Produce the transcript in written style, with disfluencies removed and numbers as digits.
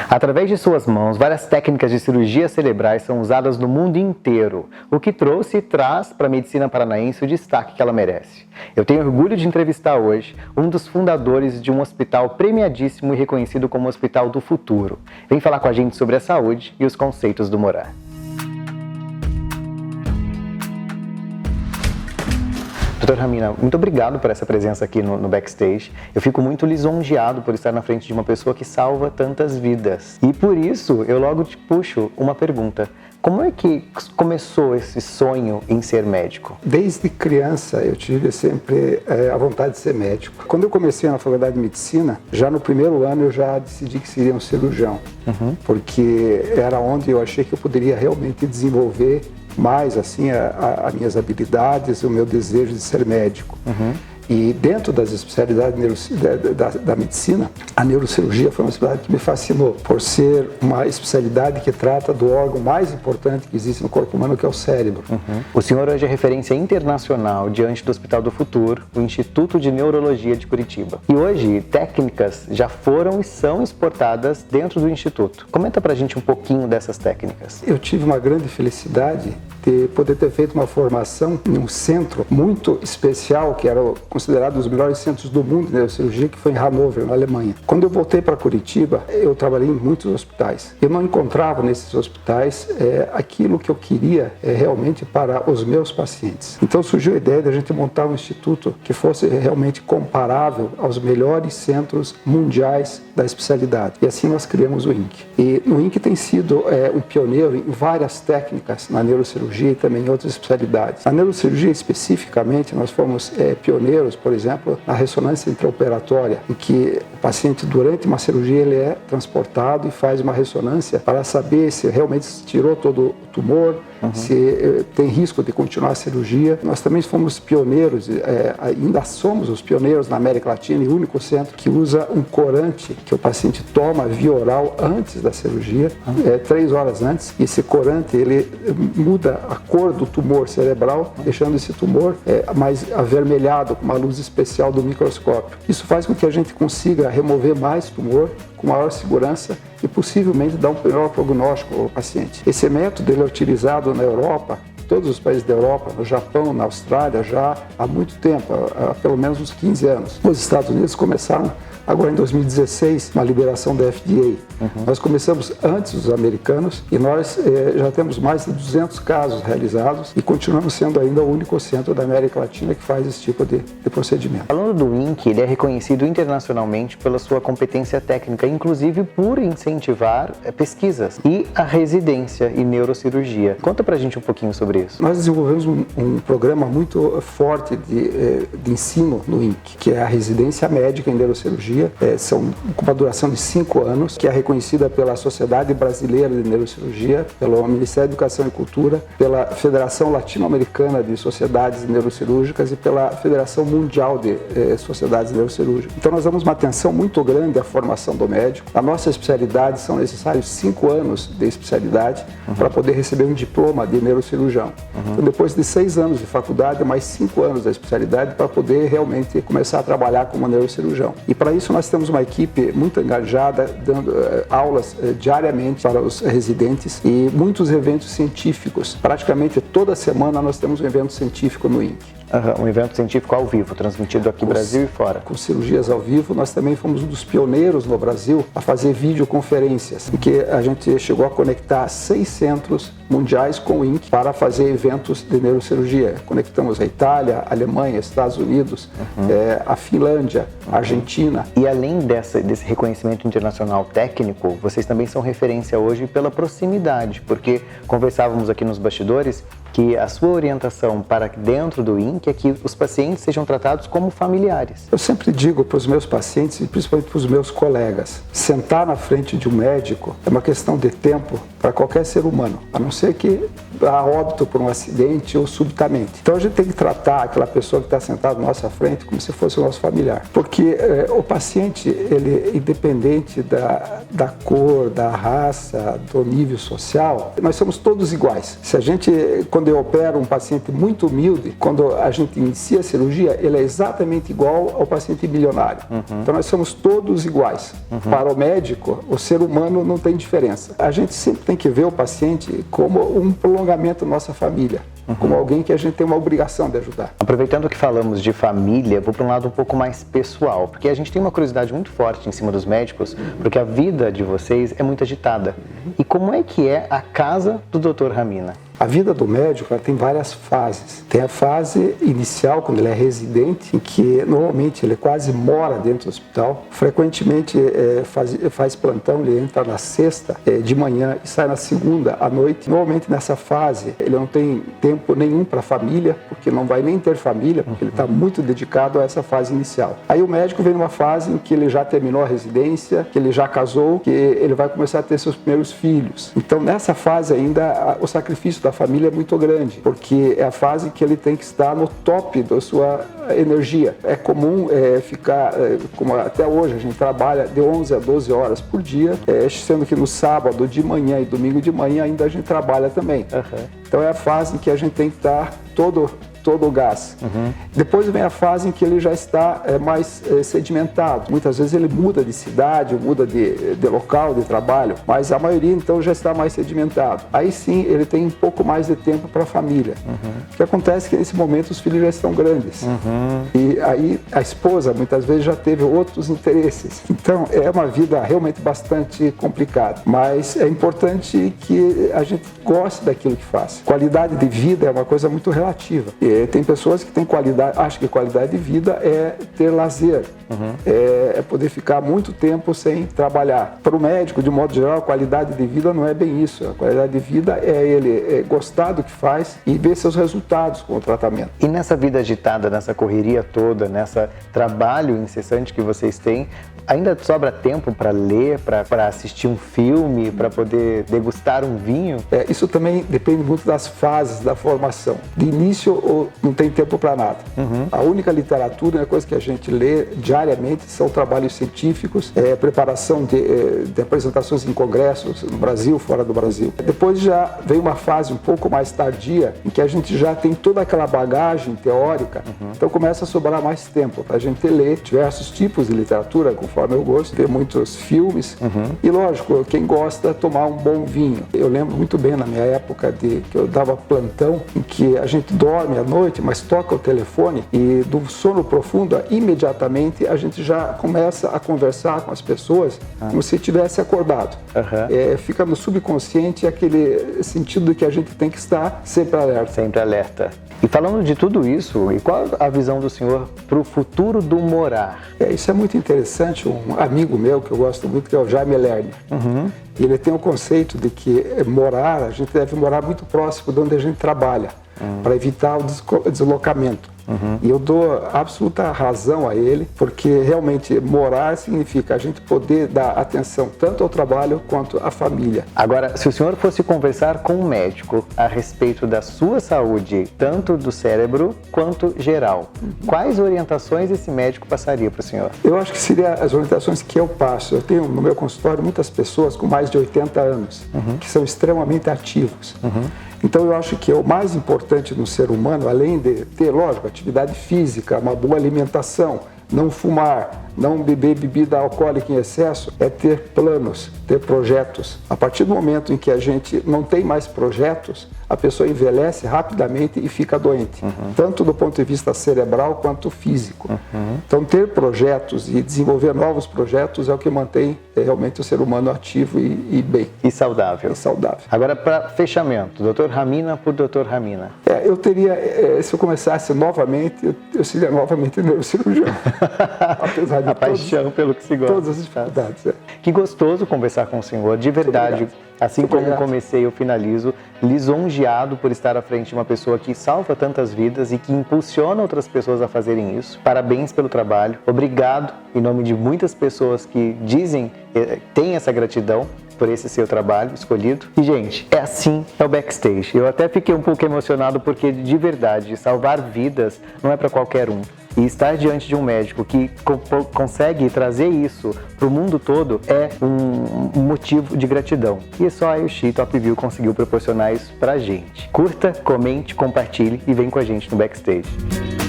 Através de suas mãos, várias técnicas de cirurgias cerebrais são usadas no mundo inteiro, o que trouxe e traz para a medicina paranaense o destaque que ela merece. Eu tenho orgulho de entrevistar hoje um dos fundadores de um hospital premiadíssimo e reconhecido como Hospital do Futuro. Vem falar com a gente sobre a saúde e os conceitos do Morar. Dr. Ramina, muito obrigado por essa presença aqui no Backstage. Eu fico muito lisonjeado por estar na frente de uma pessoa que salva tantas vidas. E por isso, eu logo te puxo uma pergunta. Como é que começou esse sonho em ser médico? Desde criança eu tive sempre a vontade de ser médico. Quando eu comecei na faculdade de medicina, já no primeiro ano eu já decidi que seria um cirurgião, porque era onde eu achei que eu poderia realmente desenvolver mais assim as minhas habilidades, o meu desejo de ser médico. E dentro das especialidades da medicina, a neurocirurgia foi uma especialidade que me fascinou, por ser uma especialidade que trata do órgão mais importante que existe no corpo humano, que é o cérebro. O senhor hoje é referência internacional diante do Hospital do Futuro, o Instituto de Neurologia de Curitiba. E hoje, técnicas já foram e são exportadas dentro do Instituto. Comenta pra gente um pouquinho dessas técnicas. Eu tive uma grande felicidade de poder ter feito uma formação em um centro muito especial, que era considerado um dos melhores centros do mundo de neurocirurgia, que foi em Hannover, na Alemanha. Quando eu voltei para Curitiba, eu trabalhei em muitos hospitais. Eu não encontrava nesses hospitais aquilo que eu queria realmente para os meus pacientes. Então surgiu a ideia de a gente montar um instituto que fosse realmente comparável aos melhores centros mundiais da especialidade. E assim nós criamos o INC. E o INC tem sido um pioneiro em várias técnicas na neurocirurgia e também em outras especialidades. Na neurocirurgia especificamente, nós fomos pioneiros, por exemplo, na ressonância intraoperatória, em que o paciente, durante uma cirurgia, ele é transportado e faz uma ressonância para saber se realmente tirou todo o tumor, se tem risco de continuar a cirurgia. Nós também fomos pioneiros, ainda somos os pioneiros na América Latina e o único centro que usa um corante que o paciente toma via oral antes da cirurgia, 3 horas antes. E esse corante, ele muda a cor do tumor cerebral, deixando esse tumor mais avermelhado, com uma luz especial do microscópio. Isso faz com que a gente consiga remover mais tumor com maior segurança e possivelmente dar um melhor prognóstico ao paciente. Esse método ele é utilizado na Europa, em todos os países da Europa, no Japão, na Austrália, já há muito tempo, há pelo menos uns 15 anos. Os Estados Unidos começaram agora em 2016, uma liberação da FDA. Nós começamos antes dos americanos e nós já temos mais de 200 casos realizados e continuamos sendo ainda o único centro da América Latina que faz esse tipo de procedimento. Falando do INC, ele é reconhecido internacionalmente pela sua competência técnica, inclusive por incentivar pesquisas e a residência em neurocirurgia. Conta pra gente um pouquinho sobre isso. Nós desenvolvemos um programa muito forte de ensino no INC, que é a residência médica em neurocirurgia. São com uma duração de 5 anos, que é reconhecida pela Sociedade Brasileira de Neurocirurgia, pelo Ministério da Educação e Cultura, pela Federação Latino-Americana de Sociedades Neurocirúrgicas e pela Federação Mundial de Sociedades Neurocirúrgicas. Então nós damos uma atenção muito grande à formação do médico. Na nossa especialidade são necessários 5 anos de especialidade para poder receber um diploma de neurocirurgião. Então depois de 6 anos de faculdade, mais 5 anos da especialidade para poder realmente começar a trabalhar como neurocirurgião. E para isso nós temos uma equipe muito engajada, dando aulas diariamente para os residentes e muitos eventos científicos. Praticamente toda semana nós temos um evento científico no INC. Um evento científico ao vivo, transmitido aqui no Brasil e fora. Com cirurgias ao vivo, nós também fomos um dos pioneiros no Brasil a fazer videoconferências, em que a gente chegou a conectar 6 centros mundiais com o INC para fazer eventos de neurocirurgia. Conectamos a Itália, a Alemanha, Estados Unidos, a Finlândia, a Argentina. E além desse reconhecimento internacional técnico, vocês também são referência hoje pela proximidade, porque conversávamos aqui nos bastidores que a sua orientação para dentro do INC é que os pacientes sejam tratados como familiares. Eu sempre digo para os meus pacientes e principalmente para os meus colegas, sentar na frente de um médico é uma questão de tempo para qualquer ser humano, a não ser que há óbito por um acidente ou subitamente. Então a gente tem que tratar aquela pessoa que está sentada na nossa frente como se fosse o nosso familiar, porque o paciente, ele, independente da cor, da raça, do nível social, nós somos todos iguais. Se a gente, quando eu opero um paciente muito humilde, quando a gente inicia a cirurgia, ele é exatamente igual ao paciente milionário. Então nós somos todos iguais. Para o médico, o ser humano não tem diferença. A gente sempre tem que ver o paciente como um prolongamento da nossa família, como alguém que a gente tem uma obrigação de ajudar. Aproveitando que falamos de família, vou para um lado um pouco mais pessoal, porque a gente tem uma curiosidade muito forte em cima dos médicos, porque a vida de vocês é muito agitada. E como é que é a casa do Dr. Ramina? A vida do médico, ela tem várias fases. Tem a fase inicial, quando ele é residente, em que normalmente ele quase mora dentro do hospital. Frequentemente faz plantão, ele entra na sexta de manhã e sai na segunda à noite. Normalmente nessa fase ele não tem tempo nenhum para a família, porque não vai nem ter família, porque ele está muito dedicado a essa fase inicial. Aí o médico vem numa fase em que ele já terminou a residência, que ele já casou, que ele vai começar a ter seus primeiros filhos. Então nessa fase ainda o sacrifício da família é muito grande, porque é a fase que ele tem que estar no top da sua energia. É comum ficar, como até hoje a gente trabalha de 11 a 12 horas por dia, sendo que no sábado de manhã e domingo de manhã ainda a gente trabalha também. Então é a fase em que a gente tem que estar todo o gás. Depois vem a fase em que ele já está mais sedimentado. Muitas vezes ele muda de cidade, muda de local de trabalho, mas a maioria então já está mais sedimentado. Aí sim ele tem um pouco mais de tempo para a família. O que acontece é que nesse momento os filhos já estão grandes. E aí a esposa muitas vezes já teve outros interesses. Então é uma vida realmente bastante complicada, mas é importante que a gente goste daquilo que faz. Qualidade de vida é uma coisa muito relativa. Tem pessoas que têm qualidade, acham que qualidade de vida é ter lazer, é poder ficar muito tempo sem trabalhar. Para o médico, de modo geral, a qualidade de vida não é bem isso. A qualidade de vida é ele gostar do que faz e ver seus resultados com o tratamento. E nessa vida agitada, nessa correria toda, nesse trabalho incessante que vocês têm, ainda sobra tempo para ler, para assistir um filme, para poder degustar um vinho? Isso também depende muito das fases da formação. De início, não tem tempo para nada. A única literatura, a coisa que a gente lê diariamente, são trabalhos científicos, preparação de apresentações em congressos, no Brasil, fora do Brasil. Depois já vem uma fase um pouco mais tardia, em que a gente já tem toda aquela bagagem teórica, então começa a sobrar mais tempo para a gente ler diversos tipos de literatura, conforme eu gosto, ver muitos filmes. E lógico, quem gosta, tomar um bom vinho. Eu lembro muito bem na minha época que eu dava plantão, em que a gente dorme à noite, mas toca o telefone e do sono profundo, imediatamente a gente já começa a conversar com as pessoas como se tivesse acordado. Fica no subconsciente aquele sentido de que a gente tem que estar sempre alerta. Sempre alerta. E falando de tudo isso, e qual a visão do senhor para o futuro do morar? Isso é muito interessante. Um amigo meu que eu gosto muito, que é o Jaime Lerner, ele tem o conceito de que a gente deve morar muito próximo de onde a gente trabalha, para evitar o deslocamento. E eu dou absoluta razão a ele, porque realmente morar significa a gente poder dar atenção tanto ao trabalho quanto à família. Agora, se o senhor fosse conversar com um médico a respeito da sua saúde, tanto do cérebro quanto geral, quais orientações esse médico passaria para o senhor? Eu acho que seriam as orientações que eu passo. Eu tenho no meu consultório muitas pessoas com mais de 80 anos, que são extremamente ativos. Então eu acho que o mais importante no ser humano, além de ter, lógico, atividade física, uma boa alimentação, não fumar, não beber bebida alcoólica em excesso, é ter planos, ter projetos. A partir do momento em que a gente não tem mais projetos, a pessoa envelhece rapidamente e fica doente, tanto do ponto de vista cerebral quanto físico. Então ter projetos e desenvolver novos projetos é o que mantém realmente o ser humano ativo e bem. E saudável. E saudável. Agora, para fechamento, Dr. Ramina por Dr. Ramina. Eu teria, se eu começasse novamente, eu seria novamente neurocirurgião. Apesar de a paixão pelo que se gosta. Todas as dificuldades. Que gostoso conversar com o senhor, de verdade. Assim como comecei, eu finalizo lisonjeado por estar à frente de uma pessoa que salva tantas vidas e que impulsiona outras pessoas a fazerem isso. Parabéns pelo trabalho. Obrigado em nome de muitas pessoas que dizem, têm essa gratidão por esse seu trabalho escolhido. E, gente, assim é o backstage. Eu até fiquei um pouco emocionado porque, de verdade, salvar vidas não é para qualquer um. E estar diante de um médico que consegue trazer isso para o mundo todo é um motivo de gratidão. E só a IoShi Top View conseguiu proporcionar isso pra gente. Curta, comente, compartilhe e vem com a gente no backstage.